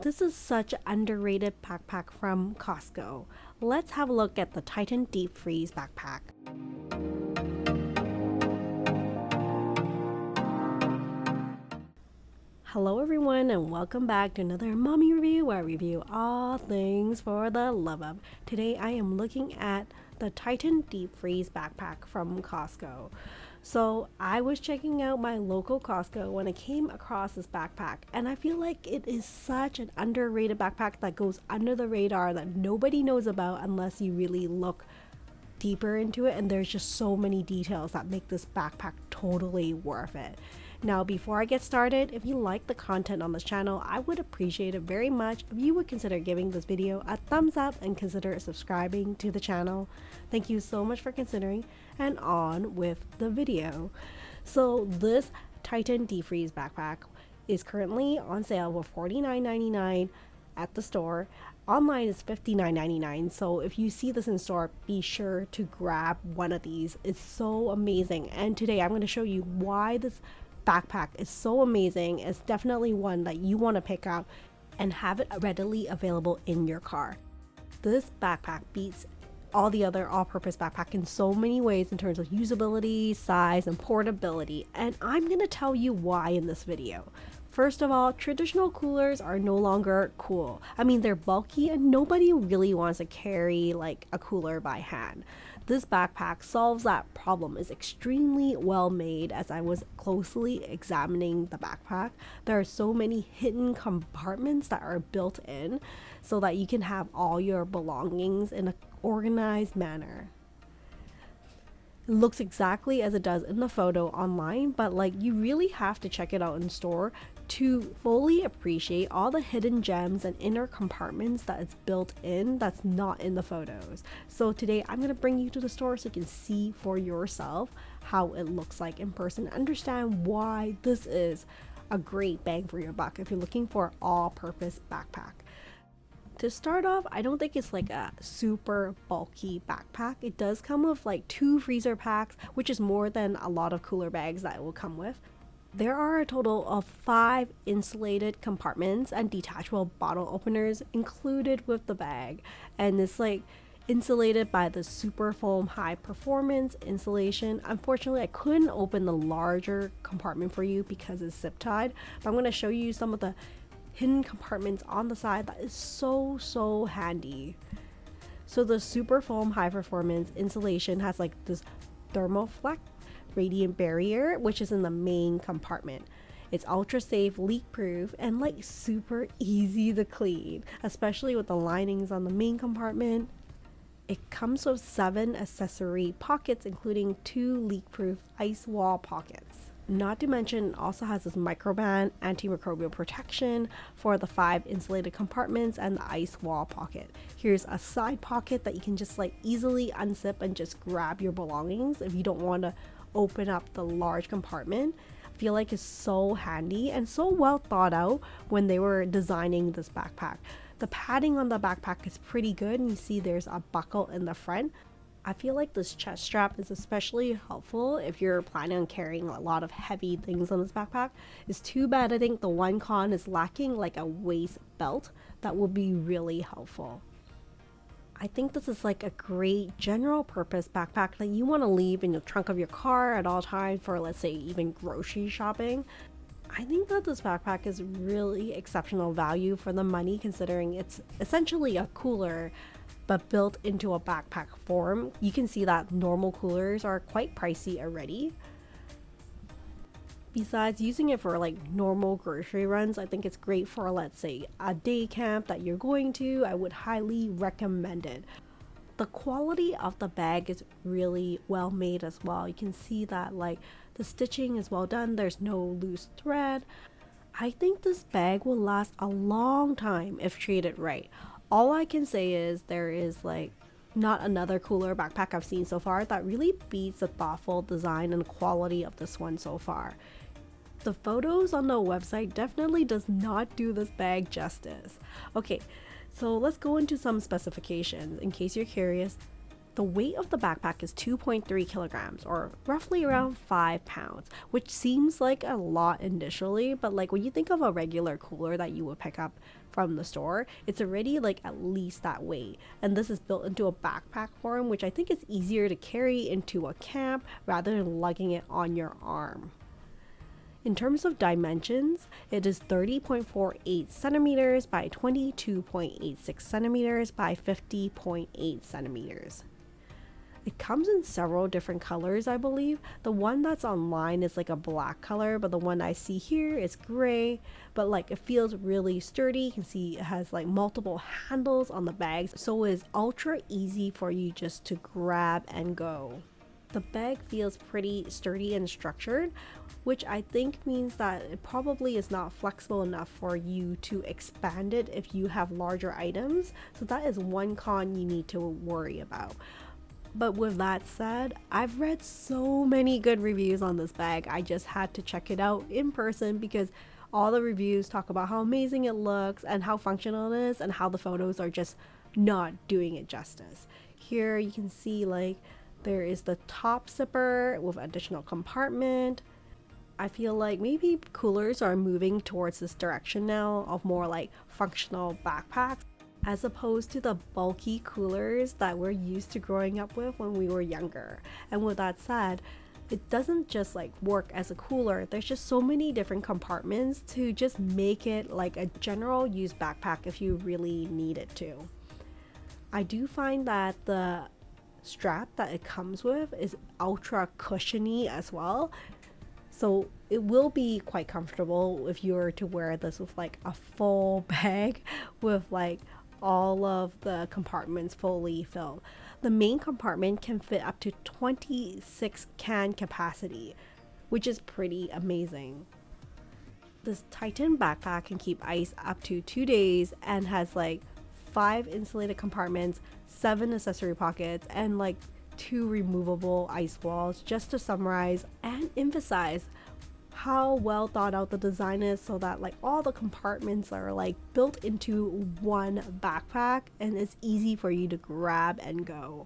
This is such an underrated backpack from Costco. Let's have a look at the Titan Deep Freeze backpack. Hello everyone and welcome back to another mommy review where I review all things for the love of. Today I am looking at the Titan Deep Freeze backpack from Costco. So I was checking out my local Costco when I came across this backpack, and I feel like it is such an underrated backpack that goes under the radar that nobody knows about unless you really look deeper into it, and there's just so many details that make this backpack totally worth it. Now, before I get started, if you like the content on this channel, I would appreciate it very much if you would consider giving this video a thumbs up and consider subscribing to the channel. Thank you so much for considering, and on with the video. So this Titan Deep Freeze backpack is currently on sale for $49.99 at the store. Online is $59.99, so if you see this in store, be sure to grab one of these. It's so amazing, and today I'm going to show you why this backpack is so amazing. It's definitely one that you want to pick up and have it readily available in your car. This backpack beats all the other all-purpose backpack in so many ways in terms of usability, size, and portability, and I'm going to tell you why in this video. First of all, traditional coolers are no longer cool. I mean, they're bulky and nobody really wants to carry like a cooler by hand. This backpack solves that problem. It's extremely well made. As I was closely examining the backpack, there are so many hidden compartments that are built in so that you can have all your belongings in an organized manner. It looks exactly as it does in the photo online, but like you really have to check it out in store to fully appreciate all the hidden gems and inner compartments that it's built in that's not in the photos. So today I'm going to bring you to the store so you can see for yourself how it looks like in person, understand why this is a great bang for your buck if you're looking for an all-purpose backpack. To start off, I don't think it's like a super bulky backpack. It does come with like 2 freezer packs, which is more than a lot of cooler bags that it will come with. There are a total of 5 insulated compartments and detachable bottle openers included with the bag, and it's like insulated by the super foam high performance insulation. Unfortunately, I couldn't open the larger compartment for you because it's zip tied, but I'm going to show you some of the hidden compartments on the side that is so handy. So the super foam high performance insulation has like this thermoflex radiant barrier, which is in the main compartment. It's ultra safe, leak proof, and like super easy to clean, especially with the linings on the main compartment. It comes with 7 accessory pockets, including 2 leak proof ice wall pockets. Not to mention, it also has this microban antimicrobial protection for the 5 insulated compartments and the ice wall pocket. Here's a side pocket that you can just like easily unzip and just grab your belongings if you don't want to open up the large compartment. I feel like it's so handy and so well thought out when they were designing this backpack. The padding on the backpack is pretty good, and you see there's a buckle in the front. I feel like this chest strap is especially helpful if you're planning on carrying a lot of heavy things on this backpack. It's too bad I think the one con is lacking like a waist belt that will be really helpful. I think this is like a great general purpose backpack that you want to leave in the trunk of your car at all times for, let's say, even grocery shopping. I think that this backpack is really exceptional value for the money, considering it's essentially a cooler but built into a backpack form. You can see that normal coolers are quite pricey already. Besides using it for like normal grocery runs, I think it's great for, let's say, a day camp that you're going to. I would highly recommend it. The quality of the bag is really well made as well. You can see that like the stitching is well done. There's no loose thread. I think this bag will last a long time if treated right. All I can say is there is like not another cooler backpack I've seen so far that really beats the thoughtful design and quality of this one so far. The photos on the website definitely does not do this bag justice. Okay, so let's go into some specifications in case you're curious. The weight of the backpack is 2.3 kilograms, or roughly around 5 pounds, which seems like a lot initially, but like when you think of a regular cooler that you would pick up from the store, it's already like at least that weight. And this is built into a backpack form, which I think is easier to carry into a camp rather than lugging it on your arm. In terms of dimensions, it is 30.48 centimeters by 22.86 centimeters by 50.8 centimeters. It comes in several different colors, I believe. The one that's online is like a black color, but the one I see here is gray, but like it feels really sturdy. You can see it has like multiple handles on the bags, so it's ultra easy for you just to grab and go. The bag feels pretty sturdy and structured, which I think means that it probably is not flexible enough for you to expand it if you have larger items. So that is one con you need to worry about. But with that said, I've read so many good reviews on this bag. I just had to check it out in person because all the reviews talk about how amazing it looks and how functional it is and how the photos are just not doing it justice. Here you can see like there is the top zipper with additional compartment. I feel like maybe coolers are moving towards this direction now of more like functional backpacks, as opposed to the bulky coolers that we're used to growing up with when we were younger. And with that said, it doesn't just like work as a cooler. There's just so many different compartments to just make it like a general use backpack if you really need it to. I do find that the strap that it comes with is ultra cushiony as well. So it will be quite comfortable if you were to wear this with like a full bag with like all of the compartments fully filled. The main compartment can fit up to 26 can capacity, which is pretty amazing. This Titan backpack can keep ice up to 2 days and has like 5 insulated compartments, 7 accessory pockets, and like 2 removable ice walls, just to summarize and emphasize how well thought out the design is, so that like all the compartments are like built into one backpack and it's easy for you to grab and go.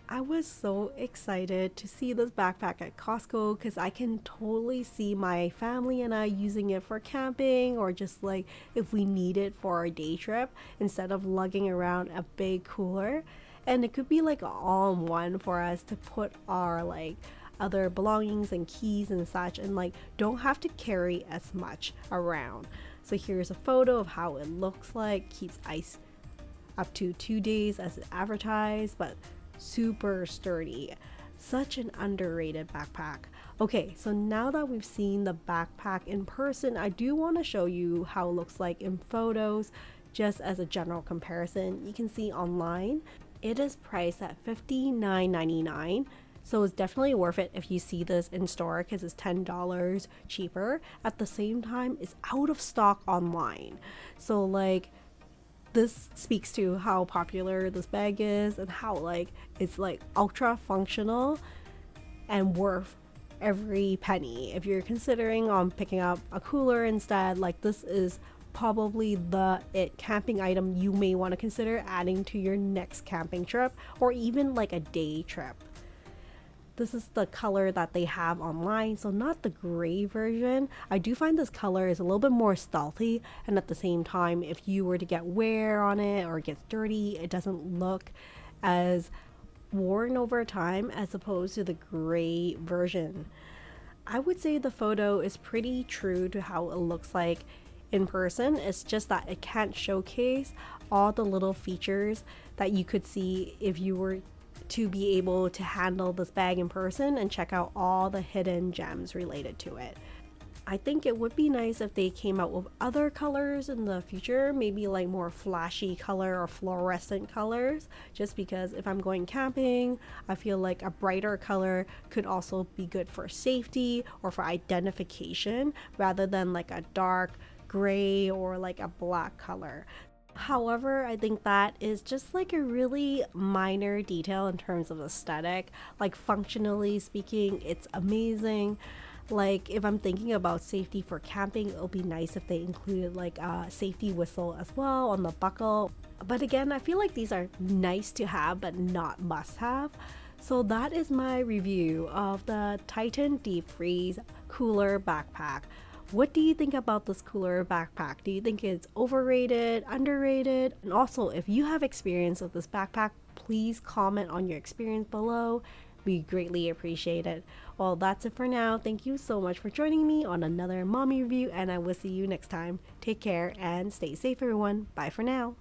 I was so excited to see this backpack at Costco because I can totally see my family and I using it for camping, or just like if we need it for our day trip instead of lugging around a big cooler. And it could be like all-in-one for us to put our like other belongings and keys and such, and like don't have to carry as much around. So here's a photo of how it looks like. Keeps ice up to 2 days as advertised, but super sturdy. Such an underrated backpack. Okay, so now that we've seen the backpack in person, I do want to show you how it looks like in photos, just as a general comparison. You can see online it is priced at $59.99. So it's definitely worth it if you see this in store because it's $10 cheaper. At the same time, it's out of stock online. So like this speaks to how popular this bag is and how like it's like ultra functional and worth every penny. If you're considering on picking up a cooler instead, like this is probably the camping item you may want to consider adding to your next camping trip, or even like a day trip. This is the color that they have online, so not the gray version. I do find this color is a little bit more stealthy, and at the same time, if you were to get wear on it or it gets dirty, it doesn't look as worn over time as opposed to the gray version. I would say the photo is pretty true to how it looks like in person. It's just that it can't showcase all the little features that you could see if you were to be able to handle this bag in person and check out all the hidden gems related to it. I think it would be nice if they came out with other colors in the future, maybe like more flashy color or fluorescent colors, just because if I'm going camping, I feel like a brighter color could also be good for safety or for identification rather than like a dark gray or like a black color. However, I think that is just like a really minor detail in terms of aesthetic. Like functionally speaking, it's amazing. Like if I'm thinking about safety for camping, it'll be nice if they included like a safety whistle as well on the buckle. But again, I feel like these are nice to have but not must have. So that is my review of the Titan Deep Freeze Cooler Backpack. What do you think about this cooler backpack? Do you think it's overrated, underrated? And also, if you have experience with this backpack, please comment on your experience below. We greatly appreciate it. Well, that's it for now. Thank you so much for joining me on another mommy review, and I will see you next time. Take care and stay safe, everyone. Bye for now.